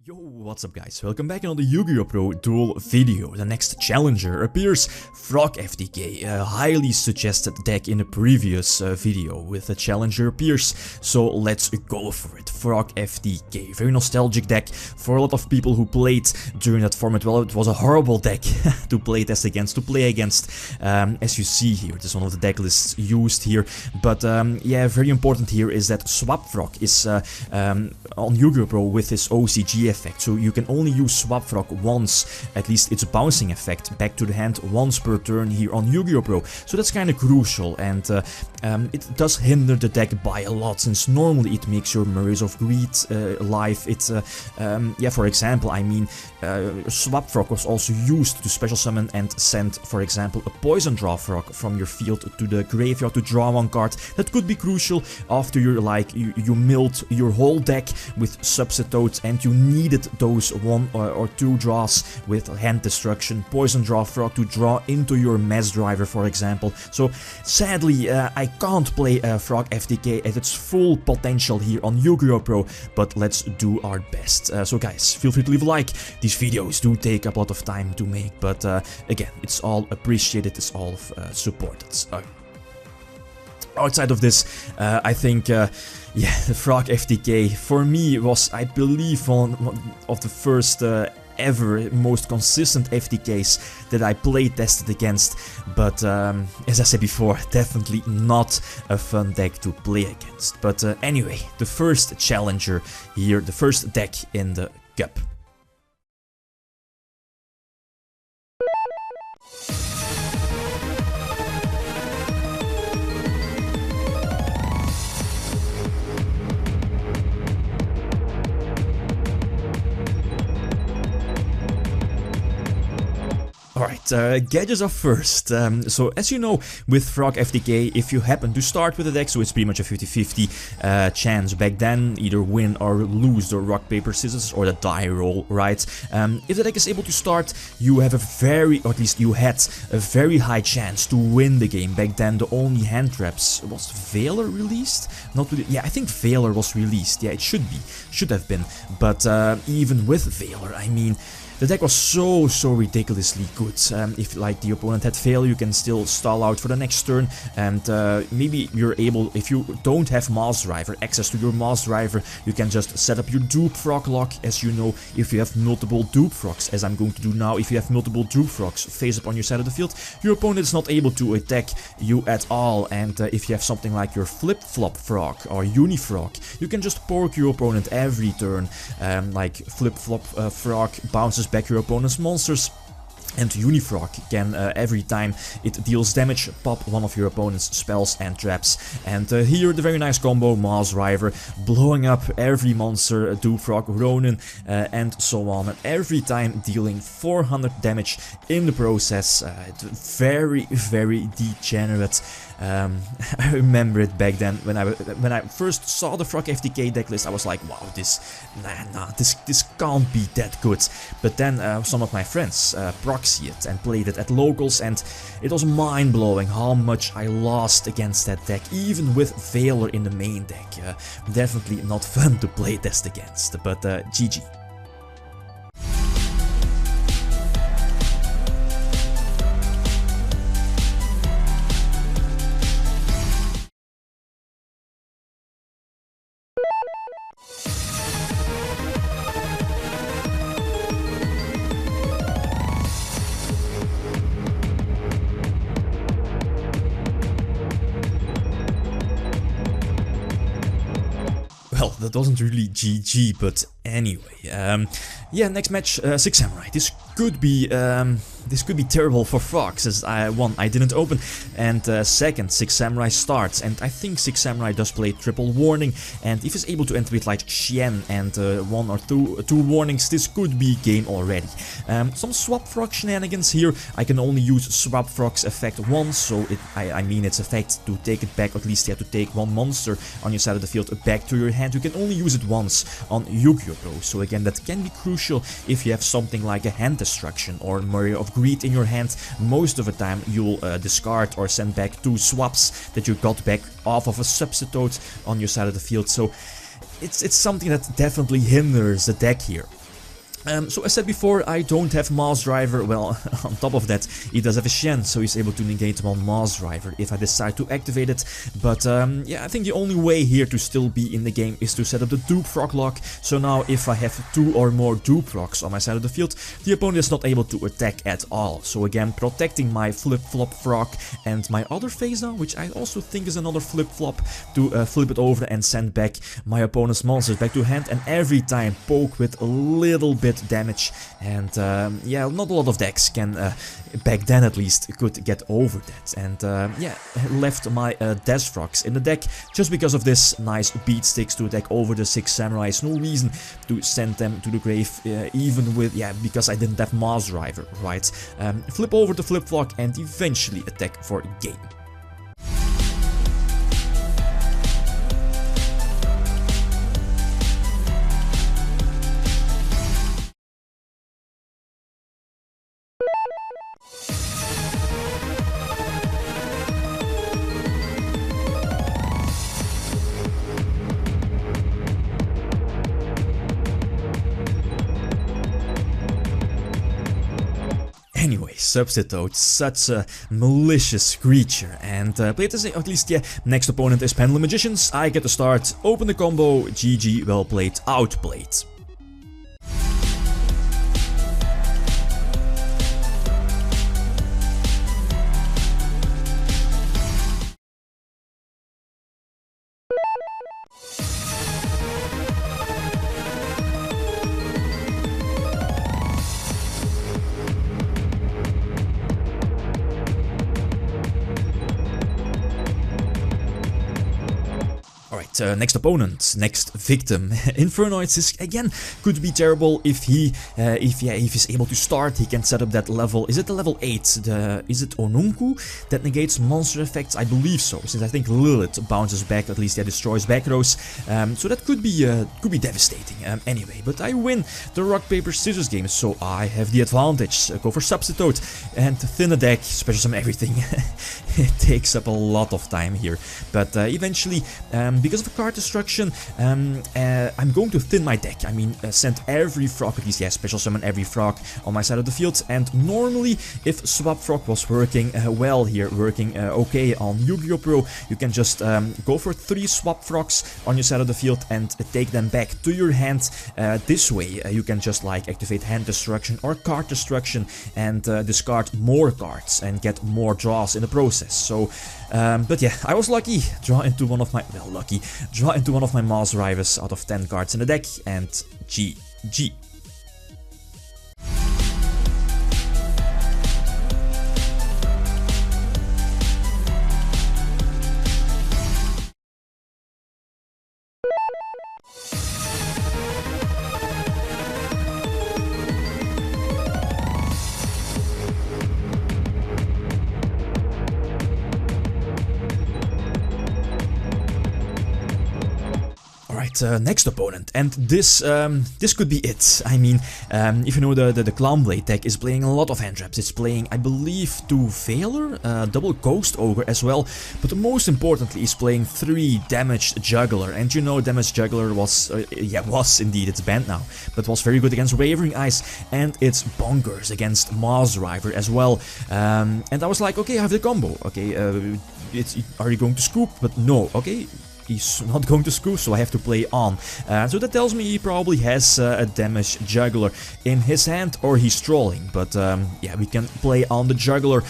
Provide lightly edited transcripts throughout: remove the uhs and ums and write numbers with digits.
Yo, what's up guys, welcome back on the YgoPro duel video. The next challenger appears Frog FTK, a highly suggested deck in the previous video with the challenger appears, so let's go for it. Frog FTK, very nostalgic deck for a lot of people who played during that format. Well, it was a horrible deck to play against, as you see here. This is one of the deck lists used here, but yeah, very important here is that Swap Frog is on YgoPro with his OCG effect, so you can only use Swap Frog once, at least its bouncing effect, back to the hand once per turn here on YgoPro, so that's kind of crucial, and it does hinder the deck by a lot, since normally it makes your Murrays of Greed live. It's yeah, for example, I mean, Swap Frog was also used to special summon and send, for example, a Poison Draw Frog from your field to the graveyard to draw one card. That could be crucial after you're like, you milled your whole deck with Substitoad and you needed those one or two draws with hand destruction, Poison Draw Frog to draw into your Mass Driver, for example. So sadly, I can't play Frog FTK at its full potential here on YgoPro, but let's do our best. So guys, feel free to leave a like. These videos do take a lot of time to make, but again, it's all appreciated, it's all supported. Outside of this, I think, yeah, the Frog FTK for me was, I believe, one of the first ever most consistent FTKs that I play tested against, but as I said before, definitely not a fun deck to play against. But anyway, the first challenger here, the first deck in the cup. Alright, gadgets are first. So as you know, with Frog FTK, if you happen to start with the deck, so it's pretty much a 50-50 chance back then, either win or lose the rock, paper, scissors or the die roll, right? If the deck is able to start, you have a very, or at least you had a very high chance to win the game. Back then, the only hand traps, was Valor released? Not really, yeah, I think Valor was released, yeah, it should have been, but even with Valor, I mean, the deck was so ridiculously good. If like the opponent had failure, you can still stall out for the next turn, and maybe you're able, if you don't have Mass Driver, access to your Mass Driver, you can just set up your Dupe Frog lock. As you know, if you have multiple Dupe Frogs, as I'm going to do now, if you have multiple Dupe Frogs face up on your side of the field, your opponent is not able to attack you at all, and if you have something like your Flip-Flop Frog or Unifrog, you can just poke your opponent every turn, like Flip-Flop Frog bounces back your opponent's monsters, and Unifrog can, every time it deals damage, pop one of your opponent's spells and traps. And here the very nice combo, Mass Driver, blowing up every monster, Duprog, Ronin, and so on, and every time dealing 400 damage in the process. Very degenerate. I remember it back then when I first saw the Frog FTK decklist. I was like, wow, this can't be that good. But then some of my friends proxy it and played it at locals, and it was mind-blowing how much I lost against that deck, even with Valor in the main deck. Definitely not fun to play test against, but GG. Well, that wasn't really GG, but anyway, yeah, next match, Six Samurai. This could be terrible for Frogs, as one, I didn't open, and second, Six Samurai starts, and I think Six Samurai does play triple warning, and if he's able to enter with like Xian and one or two warnings, this could be game already. Some Swap Frog shenanigans here. I can only use Swap Frog's effect once, so I mean its effect to take it back, or at least you have to take one monster on your side of the field back to your hand. You can only use it once on YgoPro, so again, that can be crucial if you have something like a hand destruction or Murray of Greed in your hand. Most of the time you'll discard or send back two swaps that you got back off of a Substitoad on your side of the field, so it's something that definitely hinders the deck here. So as said before, I don't have Mouse Driver. Well, on top of that, he does have a Shen, so he's able to negate one Mouse Driver if I decide to activate it. But yeah, I think the only way here to still be in the game is to set up the dupe frog lock. So now if I have 2 or more dupe frogs on my side of the field, the opponent is not able to attack at all. So again, protecting my flip-flop frog and my other phase now, which I also think is another flip-flop, to flip it over and send back my opponent's monsters back to hand, and every time poke with a little bit damage. And yeah, not a lot of decks can, back then at least, could get over that. And yeah, left my Death Frogs in the deck just because of this nice beat sticks to attack over the 6 Samurais. No reason to send them to the grave, even with, yeah, because I didn't have Mouse Driver, right? Flip over the flip flock and eventually attack for game. Anyway, Substitoad, such a malicious creature, and Bladetech, at least, yeah, next opponent is Pendulum Magicians. I get to start, open the combo, GG, well played, outplayed. Next opponent, next victim. Infernoids is again could be terrible if he, if he's able to start. He can set up that level. Is it the level 8? Is it Onunku that negates monster effects? I believe so, since I think Lilith bounces back, at least, yeah, destroys back rows. So that could be devastating. Anyway, but I win the rock paper scissors game, so I have the advantage. Go for Substitoad and thin a deck, special summon everything. It takes up a lot of time here, but eventually, because of card destruction, I'm going to thin my deck. I mean, send every frog, at least, yeah, special summon every frog on my side of the field. And normally, if Swap Frog was working well here, working okay on YgoPro, you can just go for 3 Swap Frogs on your side of the field and take them back to your hand. This way, you can just like activate hand destruction or card destruction and discard more cards and get more draws in the process. So, but yeah, I was lucky. Draw into one of my, well, draw into one of my Mouse Drivers out of 10 cards in the deck, and GG. Next opponent, and this could be it. I mean, if you know, the Clown Bladetech is playing a lot of hand traps. It's playing, I believe, 2 Veiler, double Ghost Ogre as well, but most importantly, is playing 3 Damaged Juggler. And you know, Damaged Juggler was, was indeed, it's banned now, but was very good against Wavering Eyes, and it's bonkers against Mouse Driver as well. And I was like, okay, I have the combo. Okay, are you going to scoop? But no, okay. He's not going to scoop, so I have to play on. So that tells me he probably has a Damaged Juggler in his hand, or he's trolling. But yeah, we can play on the Juggler.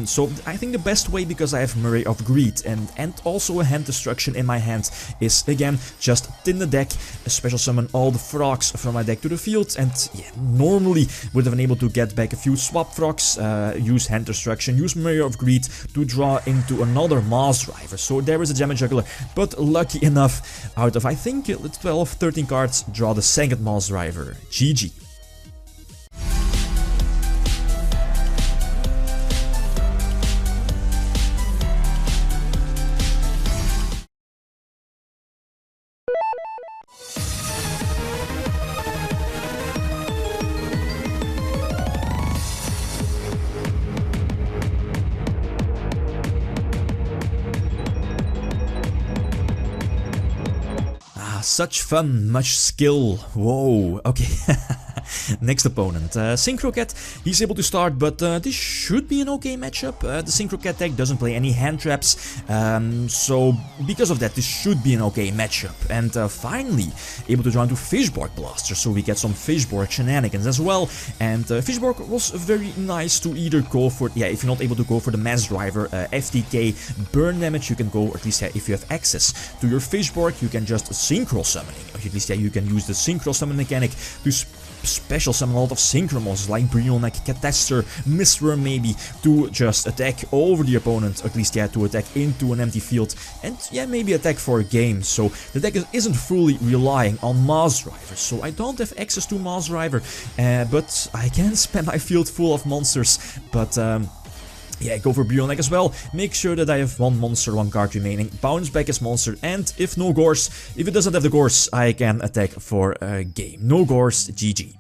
So I think the best way, because I have Murray of Greed and also a hand destruction in my hand, is again just thin the deck, special summon all the frogs from my deck to the field, and yeah, normally would have been able to get back a few swap frogs, use hand destruction, use Murray of Greed to draw into another Mouse Driver. So there is a Damaged Juggler, but lucky enough, out of I think 12, 13 cards, draw the second Mouse Driver. GG. Such fun, much skill. Whoa, okay. Next opponent, Synchro Cat. He's able to start, but this should be an okay matchup. The Synchro Cat deck doesn't play any hand traps, so because of that, this should be an okay matchup. And finally, able to draw into Fishborg Blaster, so we get some Fishborg shenanigans as well. And Fishborg was very nice to either go for, yeah, if you're not able to go for the Mass Driver, FTK, burn damage, you can go, or at least if you have access to your Fishborg, you can just Synchro Summoning, or at least you can use the Synchro Summon mechanic to special summon a lot of Synchro monsters like Brionec, Catester, Mistworm maybe, to just attack over the opponent, or at least to attack into an empty field, and maybe attack for a game. So the deck isn't fully relying on Mass Driver, so I don't have access to Mass Driver, but I can spam my field full of monsters, but yeah, go for Brionec as well. Make sure that I have one monster, one card remaining. Bounce back his monster, and if no Gorse, if it doesn't have the Gorse, I can attack for a game. No Gorse, GG.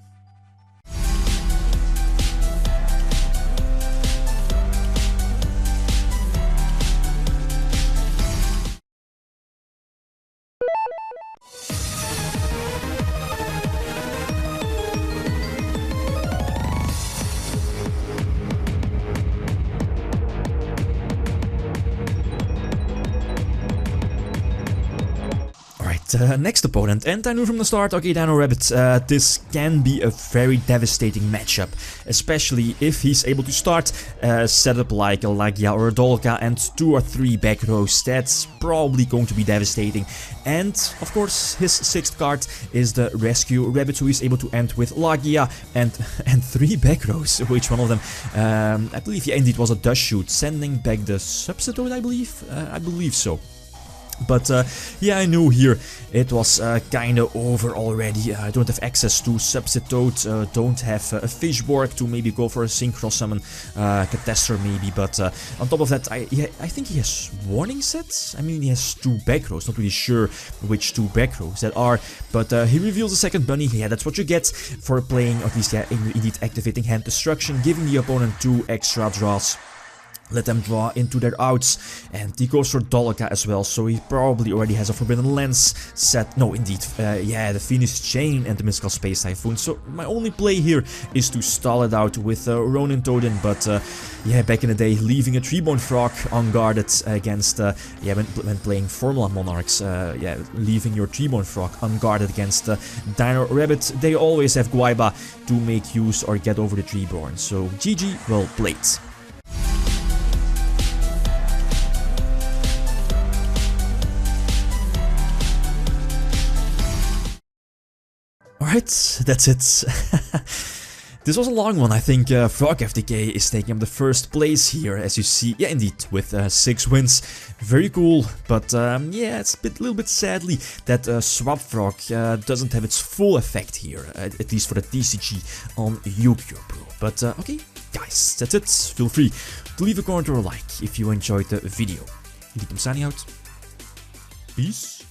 Next opponent, and I knew from the start, okay, Dino Rabbits, this can be a very devastating matchup, especially if he's able to start set up like a Lagia or a Dolka and 2 or 3 back rows. That's probably going to be devastating. And of course, his 6th card is the Rescue Rabbit, so he's able to end with Lagia and 3 back rows. Which one of them? I believe, yeah, indeed was a Dust Shoot, sending back the Substitoad, I believe. I believe so. But yeah, I knew here it was kinda over already. I don't have access to Substitoad, don't have a Fishborg to maybe go for a Synchro Summon, Catester maybe, but on top of that, I think he has Warning Sets? I mean, he has 2 back rows, not really sure which 2 back rows that are, but he reveals a second bunny. Yeah, that's what you get for playing, or at least, yeah, indeed activating Hand Destruction, giving the opponent 2 extra draws. Let them draw into their outs, and he goes for Dolka as well, so he probably already has a Forbidden Lens set. No, indeed, yeah, the Phoenix Chain and the Mystical Space Typhoon. So my only play here is to stall it out with Ronin Totem, but yeah, back in the day, leaving a Treebone Frog unguarded against, yeah, when playing Formula Monarchs, yeah, leaving your Treebone Frog unguarded against Dino Rabbit, they always have Guaiba to make use or get over the Treeborn. So GG, well played. Alright, that's it. This was a long one. I think Frog FTK is taking up the first place here, as you see. Yeah, indeed, with 6 wins. Very cool, but yeah, it's a little bit sadly that Swap Frog doesn't have its full effect here, at least for the TCG on YgoPro. But okay, guys, that's it. Feel free to leave a comment or a like if you enjoyed the video. Lithium signing out. Peace.